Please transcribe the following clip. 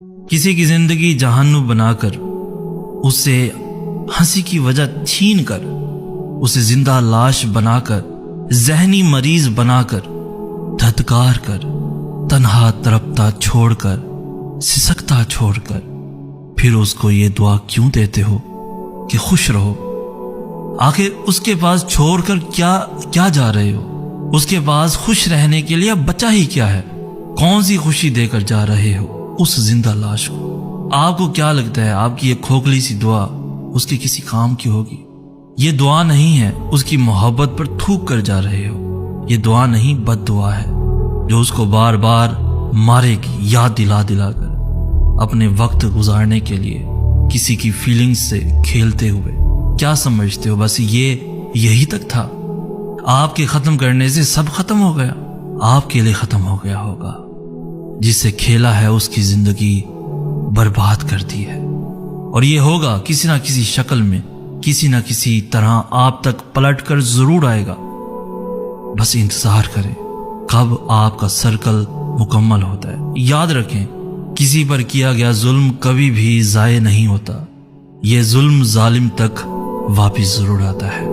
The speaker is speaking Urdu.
کسی کی زندگی جہنم بنا کر، اسے ہنسی کی وجہ چھین کر، اسے زندہ لاش بنا کر، ذہنی مریض بنا کر، دھتکار کر، تنہا تڑپتا چھوڑ کر، سسکتا چھوڑ کر، پھر اس کو یہ دعا کیوں دیتے ہو کہ خوش رہو؟ آخر اس کے پاس چھوڑ کر کیا جا رہے ہو؟ اس کے پاس خوش رہنے کے لیے بچا ہی کیا ہے؟ کون سی خوشی دے کر جا رہے ہو اس زندہ لاش کو؟ آپ کو کیا لگتا ہے آپ کی یہ کھوکھلی سی دعا اس کے کسی کام کی ہوگی؟ یہ دعا نہیں ہے اس کی محبت پر تھوک کر جا رہے ہو، یہ دعا نہیں بد دعا ہے جو اس کو بار بار مارے گی، یاد دلا کر، اپنے وقت گزارنے کے لیے کسی کی فیلنگز سے کھیلتے ہوئے۔ کیا سمجھتے ہو بس یہی تک تھا؟ آپ کے ختم کرنے سے سب ختم ہو گیا؟ آپ کے لیے ختم ہو گیا ہوگا، جس سے کھیلا ہے اس کی زندگی برباد کر دی ہے، اور یہ ہوگا کسی نہ کسی شکل میں، کسی نہ کسی طرح آپ تک پلٹ کر ضرور آئے گا۔ بس انتظار کریں کب آپ کا سرکل مکمل ہوتا ہے۔ یاد رکھیں، کسی پر کیا گیا ظلم کبھی بھی ضائع نہیں ہوتا، یہ ظلم ظالم تک واپس ضرور آتا ہے۔